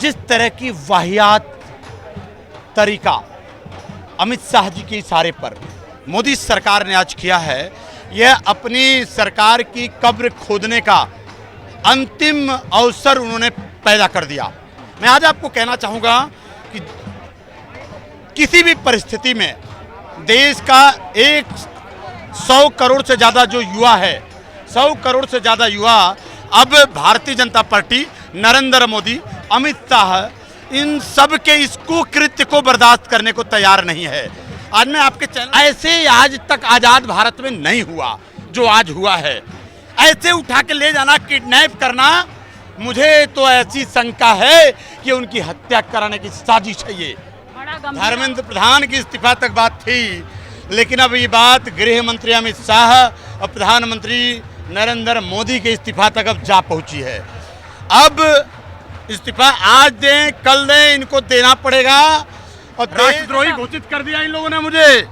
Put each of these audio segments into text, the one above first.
जिस तरह की वाहियात तरीका अमित शाह जी के इशारे पर मोदी सरकार ने आज किया है, यह अपनी सरकार की कब्र खोदने का अंतिम अवसर उन्होंने पैदा कर दिया। मैं आज आपको कहना चाहूँगा कि किसी भी परिस्थिति में देश का 100 करोड़ से ज़्यादा जो युवा है, 100 करोड़ से ज़्यादा युवा अब भारतीय जनता पार्टी, नरेंद्र मोदी, अमित शाह, इन सब के इस कुकृत्य को बर्दाश्त करने को तैयार नहीं है। आज मैं आपके चैनल ऐसे आज तक आज़ाद भारत में नहीं हुआ जो आज हुआ है। ऐसे उठा के ले जाना, किडनैप करना, मुझे तो ऐसी शंका है कि उनकी हत्या कराने की साजिश है। ये धर्मेंद्र प्रधान की इस्तीफा तक बात थी, लेकिन अब ये बात गृह मंत्री अमित शाह और प्रधानमंत्री नरेंद्र मोदी के इस्तीफा तक अब जा पहुंची है। अब इस्तीफा आज दें कल दें, इनको देना पड़ेगा। और राष्ट्रद्रोही घोषित कर दिया इन लोगों ने मुझे।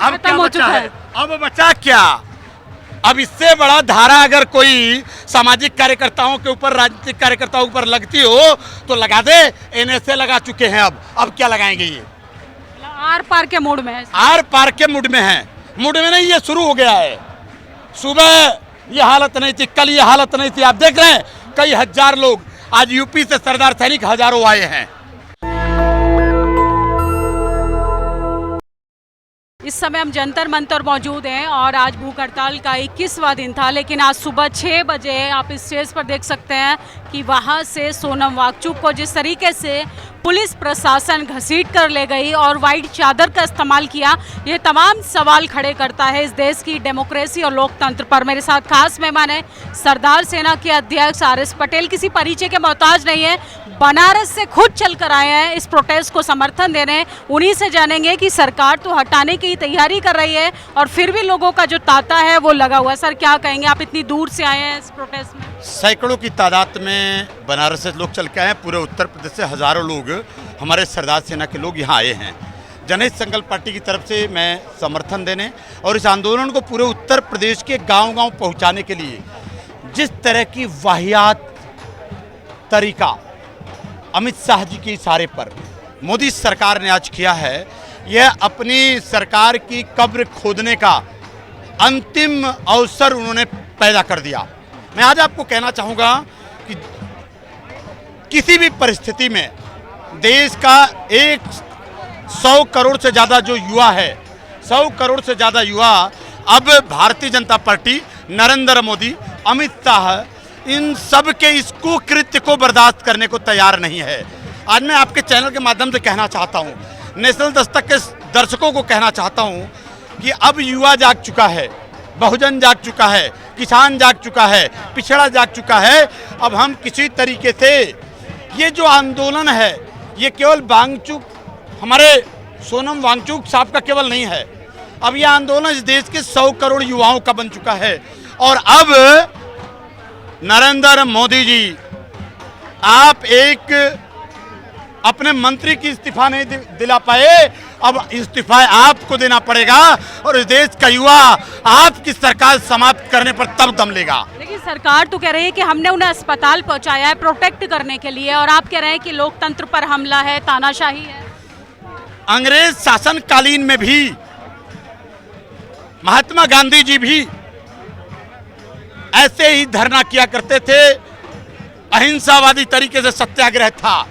अब क्या बचा है? अब बचा क्या? अब इससे बड़ा धारा अगर कोई सामाजिक कार्यकर्ताओं के ऊपर, राजनीतिक कार्यकर्ताओं के ऊपर लगती हो तो लगा दे। एनएसए लगा चुके हैं, अब क्या लगाएंगे? ये आर पार के मूड में है। आर पार के मूड में है। मूड में नहीं, ये शुरू हो गया है। सुबह ये हालत नहीं थी, कल ये हालत नहीं थी। आप देख रहे हैं कई हजार लोग आज यूपी से सरदार सैनिक हजारों आए हैं। इस समय हम जंतर मंतर मौजूद हैं और आज भूख हड़ताल का 21वां दिन था, लेकिन आज सुबह 6 बजे आप इस स्टेज पर देख सकते हैं कि वहां से सोनम वांगचुक को जिस तरीके से पुलिस प्रशासन घसीट कर ले गई और वाइट चादर का इस्तेमाल किया, ये तमाम सवाल खड़े करता है इस देश की डेमोक्रेसी और लोकतंत्र पर। मेरे साथ खास मेहमान है सरदार सेना के अध्यक्ष RS पटेल। किसी परिचय के मोहताज नहीं है, बनारस से खुद चल कर आए हैं इस प्रोटेस्ट को समर्थन देने। उन्हीं से जानेंगे कि सरकार तो हटाने की तैयारी कर रही है और फिर भी लोगों का जो तांता है वो लगा हुआ है। सर क्या कहेंगे, आप इतनी दूर से आए हैं इस प्रोटेस्ट में? सैकड़ों की तादाद में बनारस से लोग चल के आए हैं। पूरे उत्तर प्रदेश से हजारों लोग, हमारे सरदार सेना के लोग यहाँ आए हैं। जनहित संकल्प पार्टी की तरफ से मैं समर्थन देने और इस आंदोलन को पूरे उत्तर प्रदेश के गांव-गांव पहुंचाने के लिए जिस तरह की वाहियात तरीका अमित शाह जी के इशारे पर मोदी सरकार ने आज किया है, यह अपनी सरकार की कब्र खोदने का अंतिम अवसर उन्होंने पैदा कर दिया। मैं आज आपको कहना चाहूँगा कि किसी भी परिस्थिति में देश का 100 करोड़ से ज़्यादा जो युवा है, 100 करोड़ से ज़्यादा युवा अब भारतीय जनता पार्टी, नरेंद्र मोदी, अमित शाह, इन सब के इस कुकृत्य को बर्दाश्त करने को तैयार नहीं है। आज मैं आपके चैनल के माध्यम से कहना चाहता हूँ, नेशनल दस्तक के दर्शकों को कहना चाहता हूँ कि अब युवा जाग चुका है, बहुजन जाग चुका है, किसान जाग चुका है, पिछड़ा जाग चुका है। अब हम किसी तरीके से ये जो आंदोलन है, ये केवल वांगचुक, हमारे सोनम वांगचुक साहब का केवल नहीं है। अब यह आंदोलन इस देश के 100 करोड़ युवाओं का बन चुका है। और अब नरेंद्र मोदी जी, आप एक अपने मंत्री की इस्तीफा नहीं दिला पाए, अब इस्तीफा आपको देना पड़ेगा और इस देश का युवा आपकी सरकार समाप्त करने पर तब दम लेगा। लेकिन सरकार तो कह रही है कि हमने उन्हें अस्पताल पहुंचाया है प्रोटेक्ट करने के लिए, और आप कह रहे हैं कि लोकतंत्र पर हमला है, तानाशाही है। अंग्रेज शासनकालीन में भी महात्मा गांधी जी भी ऐसे ही धरना किया करते थे, अहिंसावादी तरीके से सत्याग्रह था।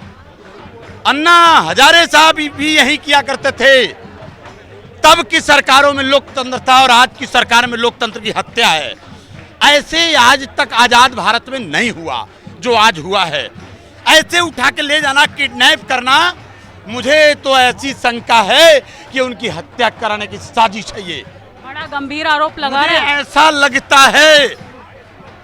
अन्ना हजारे साहब भी यही किया करते थे। तब की सरकारों में लोकतंत्र था और आज की सरकार में लोकतंत्र की हत्या है। ऐसे आज तक आजाद भारत में नहीं हुआ जो आज हुआ है। ऐसे उठा के ले जाना, किडनैप करना, मुझे तो ऐसी शंका है कि उनकी हत्या कराने की साजिश है। ये बड़ा गंभीर आरोप लगा रहे हैं। ऐसा लगता है,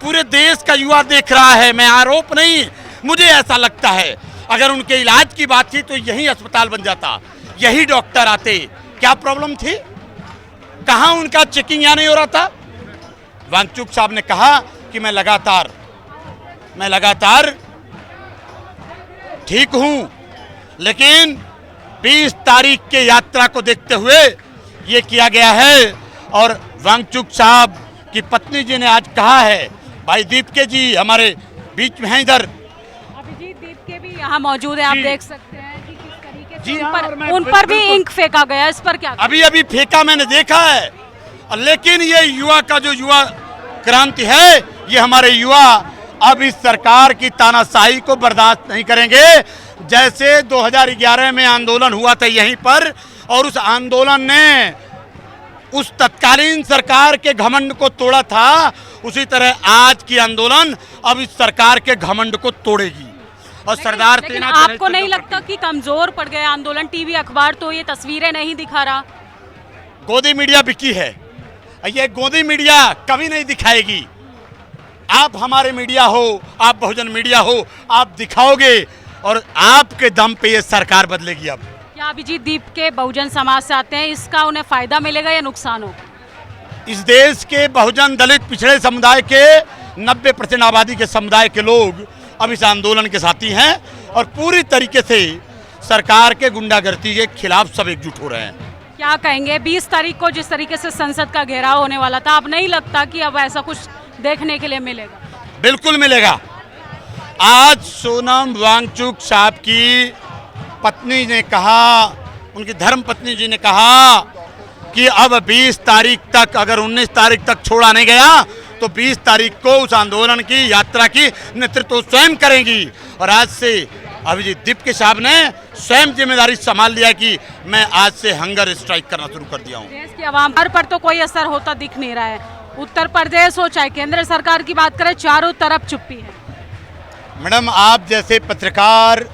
पूरे देश का युवा देख रहा है, मैं आरोप नहीं, मुझे ऐसा लगता है अगर उनके इलाज की बात थी तो यही अस्पताल बन जाता, यही डॉक्टर आते। क्या प्रॉब्लम थी? कहाँ उनका चेकिंग यहाँ नहीं हो रहा था? वांगचुक साहब ने कहा कि मैं लगातार ठीक हूँ, लेकिन 20 तारीख के यात्रा को देखते हुए ये किया गया है। और वांगचुक साहब की पत्नी जी ने आज कहा है, भाई दीपके जी हमारे बीच में हैं इधर, दीप के भी यहाँ मौजूद है, आप जी। देख सकते हैं कि किस तरीके जी से हाँ, और मैं उन पर भी बिल्कुल- इंक फेंका गया, इस पर क्या? अभी अभी फेंका मैंने देखा है, लेकिन ये युवा का जो युवा क्रांति है, ये हमारे युवा अब इस सरकार की तानाशाही को बर्दाश्त नहीं करेंगे। जैसे 2011 में आंदोलन हुआ था यहीं पर, और उस आंदोलन ने उस तत्कालीन सरकार के घमंड को तोड़ा था, उसी तरह आज की आंदोलन अब इस सरकार के घमंड को तोड़ेगी। और सरदार लेकिन तेना आपको नहीं लगता कि कमजोर पड़ गए आंदोलन? टीवी अखबार तो ये तस्वीरें नहीं दिखा रहा। गोदी मीडिया बिकी है, ये गोदी मीडिया कभी नहीं दिखाएगी। आप हमारे मीडिया हो, आप बहुजन मीडिया हो, आप दिखाओगे और आपके दम पे ये सरकार बदलेगी। अब क्या अभिजीत दीप के बहुजन समाज से आते हैं, इसका उन्हें फायदा मिलेगा या नुकसान होगा? इस देश के बहुजन दलित पिछड़े समुदाय के 90% आबादी के समुदाय के लोग अब इस आंदोलन के साथी हैं और पूरी तरीके से सरकार के गुंडागर्दी के खिलाफ सब एकजुट हो रहे हैं। क्या कहेंगे 20 तारीख को जिस तरीके से संसद का घेराव होने वाला था, अब नहीं लगता कि अब ऐसा कुछ देखने के लिए मिलेगा? बिल्कुल मिलेगा। आज सोनम वांगचुक साहब की पत्नी ने कहा, उनकी धर्म पत्नी जी ने कहा कि अब 20 तारीख तक, अगर 19 तारीख तक छोड़ा नहीं गया तो 20 तारीख को उस आंदोलन की यात्रा की नेतृत्व स्वयं करेंगी। और आज से अभिजीत दीप के साहब ने स्वयं जिम्मेदारी संभाल लिया कि मैं आज से हंगर स्ट्राइक करना शुरू कर दिया हूँ। देश की आवाम पर तो कोई असर होता दिख नहीं रहा है। उत्तर प्रदेश हो चाहे केंद्र सरकार की बात करें, चारों तरफ चुप्पी है। मैडम, आप जैसे पत्रकार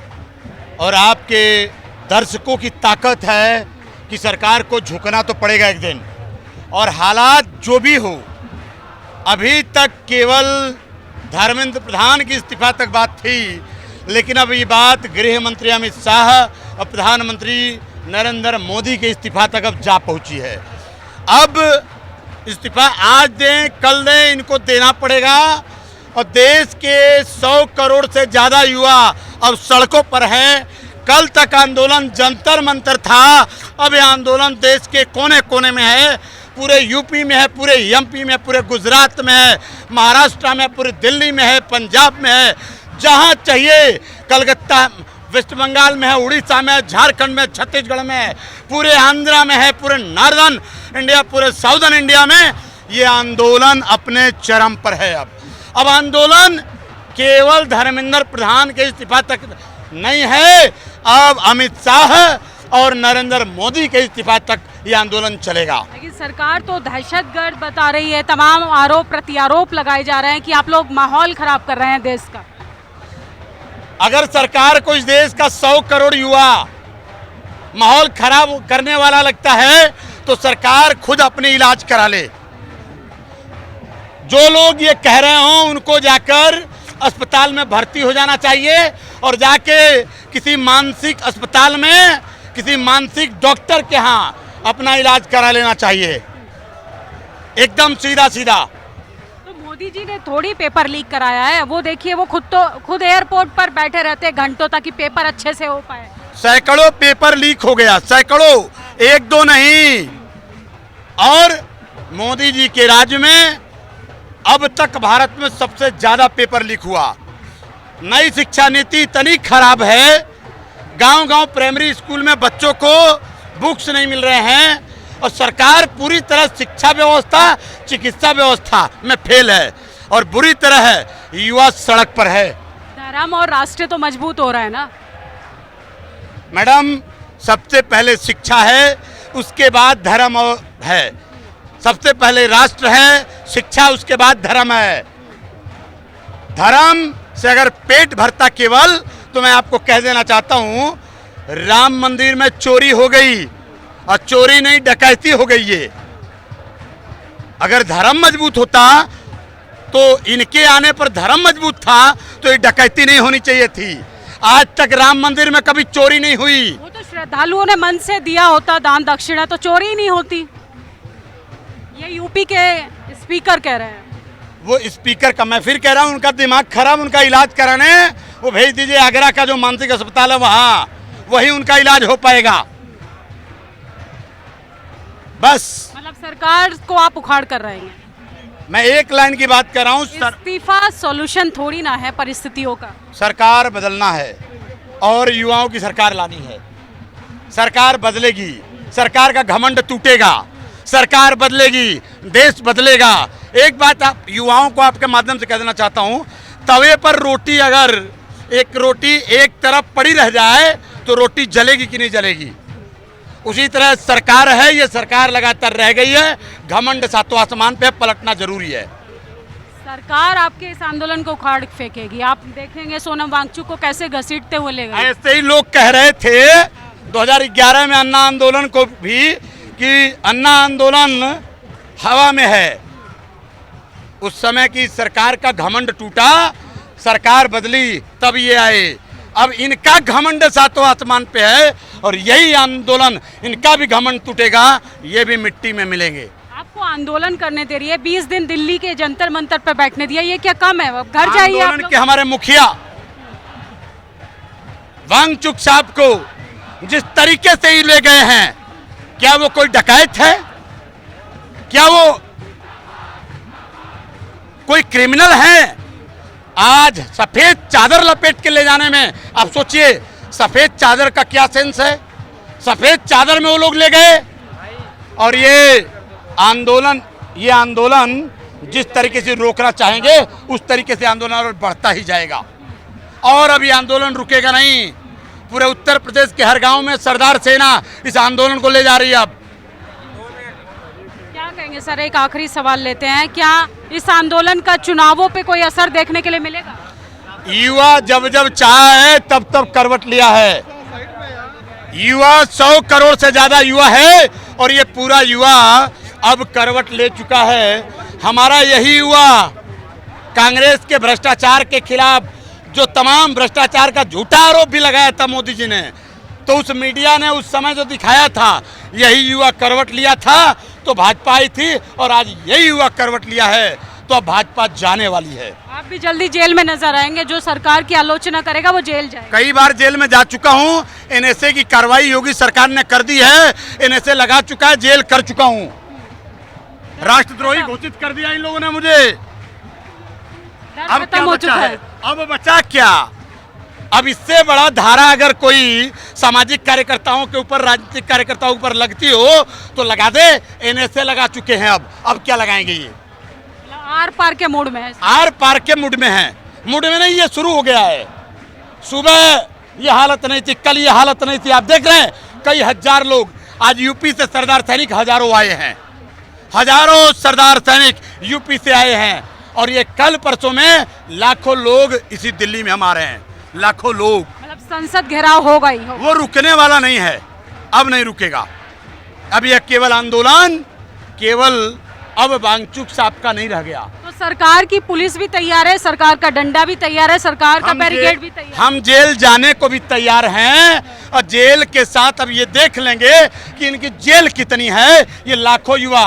और आपके दर्शकों की ताकत है कि सरकार को झुकना तो पड़ेगा एक दिन, और हालात जो भी हो, अभी तक केवल धर्मेंद्र प्रधान की इस्तीफा तक बात थी, लेकिन अब ये बात गृह मंत्री अमित शाह और प्रधानमंत्री नरेंद्र मोदी के इस्तीफा तक अब जा पहुंची है। अब इस्तीफा आज दें कल दें, इनको देना पड़ेगा। और देश के 100 करोड़ से ज़्यादा युवा अब सड़कों पर हैं। कल तक आंदोलन जंतर मंतर था, अब ये आंदोलन देश के कोने कोने में है। पूरे यूपी में है, पूरे एमपी में, पूरे गुजरात में है, महाराष्ट्र में, पूरे दिल्ली में है, पंजाब में है, जहाँ चाहिए, कलकत्ता, वेस्ट बंगाल में है, उड़ीसा में है, झारखंड में, छत्तीसगढ़ में है, पूरे आंध्रा में है, पूरे नॉर्दर्न इंडिया, पूरे साउदर्न इंडिया में ये आंदोलन अपने चरम पर है। अब आंदोलन केवल धर्मेंद्र प्रधान के इस्तीफा तक नहीं है, अब अमित शाह और नरेंद्र मोदी के इस्तीफा तक ये आंदोलन चलेगा। लेकिन सरकार तो दहशतगर्द बता रही है, तमाम आरोप प्रत्यारोप लगाए जा रहे हैं कि आप लोग माहौल खराब कर रहे हैं देश का। अगर सरकार को इस देश का 100 करोड़ युवा माहौल खराब करने वाला लगता है तो सरकार खुद अपने इलाज करा ले। जो लोग ये कह रहे हों उनको जाकर अस्पताल में भर्ती हो जाना चाहिए और जाके किसी मानसिक अस्पताल में किसी मानसिक डॉक्टर के यहाँ अपना इलाज करा लेना चाहिए, एकदम सीधा सीधा। तो मोदी जी ने थोड़ी पेपर लीक कराया है, वो देखिए, वो खुद एयरपोर्ट पर बैठे रहते हैं घंटों ताकि पेपर अच्छे से हो पाए। सैकड़ों पेपर लीक हो गया, सैकड़ों, एक दो नहीं। और मोदी जी के राज्य में अब तक भारत में सबसे ज्यादा पेपर लीक हुआ। नई शिक्षा नीति इतनी खराब है, गांव-गांव प्राइमरी स्कूल में बच्चों को बुक्स नहीं मिल रहे हैं और सरकार पूरी तरह शिक्षा व्यवस्था, चिकित्सा व्यवस्था में फेल है और बुरी तरह है, युवा सड़क पर है। धर्म और राष्ट्र तो मजबूत हो रहा है ना मैडम, सबसे पहले शिक्षा है, उसके बाद धर्म है। सबसे पहले राष्ट्र है, शिक्षा उसके बाद धर्म है। धर्म से अगर पेट भरता केवल, तो मैं आपको कह देना चाहता हूं, राम मंदिर में चोरी हो गई और चोरी नहीं डकैती हो गई है। अगर धर्म मजबूत होता तो इनके आने पर धर्म मजबूत था तो ये डकैती नहीं होनी चाहिए थी। आज तक राम मंदिर में कभी चोरी नहीं हुई। वो तो श्रद्धालुओं ने मन से दिया होता दान दक्षिणा, तो चोरी ही नहीं होती। ये यूपी के स्पीकर कह रहे हैं। वो स्पीकर का, मैं फिर कह रहा हूँ, उनका दिमाग खराब, उनका इलाज कराने वो भेज दीजिए आगरा का जो मानसिक अस्पताल है वहाँ, वही उनका इलाज हो पाएगा। बस मतलब सरकार को आप उखाड़ कर रहे हैं। मैं एक लाइन की बात कर रहा हूँ, इस्तीफा सॉल्यूशन थोड़ी ना है परिस्थितियों का। सरकार बदलना है और युवाओं की सरकार लानी है। सरकार बदलेगी, सरकार का घमंड टूटेगा, सरकार बदलेगी, देश बदलेगा। एक बात आप युवाओं को आपके माध्यम से कह देना चाहता हूं, तवे पर रोटी अगर एक रोटी एक तरफ पड़ी रह जाए तो रोटी जलेगी कि नहीं जलेगी। उसी तरह सरकार है, ये सरकार लगातार रह गई है, घमंड सातों आसमान पे पलटना जरूरी है। सरकार आपके इस आंदोलन को उखाड़ फेंकेगी। आप देखेंगे सोनम वांगचुक को कैसे घसीटते हुए ले गए। ऐसे ही लोग कह रहे थे 2011 में अन्ना आंदोलन को भी कि अन्ना आंदोलन हवा में है। उस समय की सरकार का घमंड टूटा, सरकार बदली, तब ये आए। अब इनका घमंड सातों आसमान पे है और यही आंदोलन, इनका भी घमंड टूटेगा, ये भी मिट्टी में मिलेंगे। आपको आंदोलन करने दे रही है, 20 दिन दिल्ली के जंतर मंतर पे बैठने दिया, ये क्या कम है? अब घर जाइए। आंदोलन के हमारे मुखिया वांगचुक साहब को जिस तरीके से ही ले गए हैं, क्या वो कोई डकैत है? क्या वो कोई क्रिमिनल है? आज सफेद चादर लपेट के ले जाने में आप सोचिए, सफेद चादर का क्या सेंस है? सफेद चादर में वो लोग ले गए और ये आंदोलन जिस तरीके से रोकना चाहेंगे उस तरीके से आंदोलन और बढ़ता ही जाएगा और अभी आंदोलन रुकेगा नहीं। पूरे उत्तर प्रदेश के हर गांव में सरदार सेना इस आंदोलन को ले जा रही है। अब क्या कहेंगे सर, एक आखिरी सवाल लेते हैं, क्या इस आंदोलन का चुनावों पे कोई असर देखने के लिए मिलेगा? युवा जब जब चाहा है तब तब करवट लिया है। युवा 100 करोड़ से ज्यादा युवा है और ये पूरा युवा अब करवट ले चुका है। हमारा यही युवा कांग्रेस के भ्रष्टाचार के खिलाफ जो तमाम भ्रष्टाचार का झूठा आरोप भी लगाया था मोदी जी ने, तो उस मीडिया ने उस समय जो दिखाया था, यही युवा करवट लिया था तो भाजपा आई थी और आज यही युवा करवट लिया है तो अब भाजपा जाने वाली है। आप भी जल्दी जेल में नजर आएंगे, जो सरकार की आलोचना करेगा वो जेल जाएगा। कई बार जेल में जा चुका हूं, एनएसए की कार्रवाई योगी सरकार ने कर दी है, एनएसए लगा चुका है, जेल कर चुका हूं, राष्ट्रद्रोही घोषित कर दिया इन लोगों ने मुझे। अब क्या बचा है? अब बचा क्या? अब इससे बड़ा धारा अगर कोई सामाजिक कार्यकर्ताओं के ऊपर, राजनीतिक कार्यकर्ताओं के ऊपर लगती हो तो लगा दे। एनएसए लगा चुके हैं, अब क्या लगाएंगे? ये आर पार के मूड में है। आर पार के मूड में है। मूड में नहीं, ये शुरू हो गया है। सुबह ये हालत नहीं थी, कल ये हालत नहीं थी। आप देख रहे हैं कई हजार लोग, आज यूपी से सरदार सैनिक हजारों आए हैं, हजारों सरदार सैनिक यूपी से आए हैं और ये कल परसों में लाखों लोग इसी दिल्ली में हम आ रहे हैं, लाखों लोग। मतलब संसद घेराव होगा ही होगा। वो रुकने वाला नहीं है, अब नहीं रुकेगा। अब यह केवल आंदोलन केवल अब वांगचुक साहब का नहीं रह गया। तो सरकार की पुलिस भी तैयार है, सरकार का डंडा भी तैयार है, सरकार का बैरिकेड भी तैयार है। हम जेल जाने को भी तैयार हैं और जेल के साथ अब ये देख लेंगे कि इनकी जेल कितनी है। ये लाखों युवा,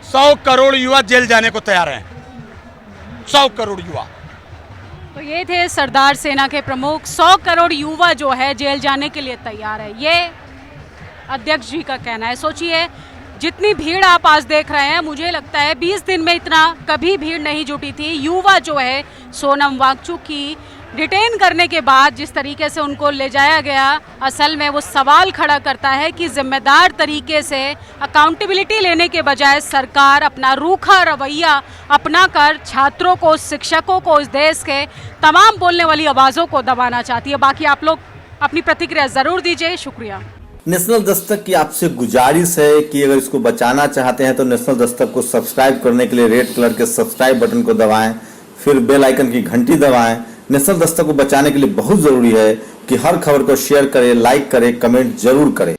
100 करोड़ युवा जेल जाने को तैयार हैं, 100 करोड़ युवा। तो ये थे सरदार सेना के प्रमुख। 100 करोड़ युवा जो है जेल जाने के लिए तैयार है, ये अध्यक्ष जी का कहना है। सोचिए जितनी भीड़ आप आज देख रहे हैं, मुझे लगता है 20 दिन में इतना कभी भीड़ नहीं जुटी थी। युवा जो है सोनम वांगचुक की डिटेन करने के बाद जिस तरीके से उनको ले जाया गया, असल में वो सवाल खड़ा करता है कि जिम्मेदार तरीके से अकाउंटेबिलिटी लेने के बजाय सरकार अपना रूखा रवैया अपना कर छात्रों को, शिक्षकों को, इस देश के तमाम बोलने वाली आवाज़ों को दबाना चाहती है। बाकी आप लोग अपनी प्रतिक्रिया ज़रूर दीजिए। शुक्रिया। नेशनल दस्तक की आपसे गुजारिश है कि अगर इसको बचाना चाहते हैं तो नेशनल दस्तक को सब्सक्राइब करने के लिए रेड कलर के सब्सक्राइब बटन को दबाएं, फिर बेल आइकन की घंटी दबाएं। नेशनल दस्तक को बचाने के लिए बहुत जरूरी है कि हर खबर को शेयर करें, लाइक करें, कमेंट जरूर करें।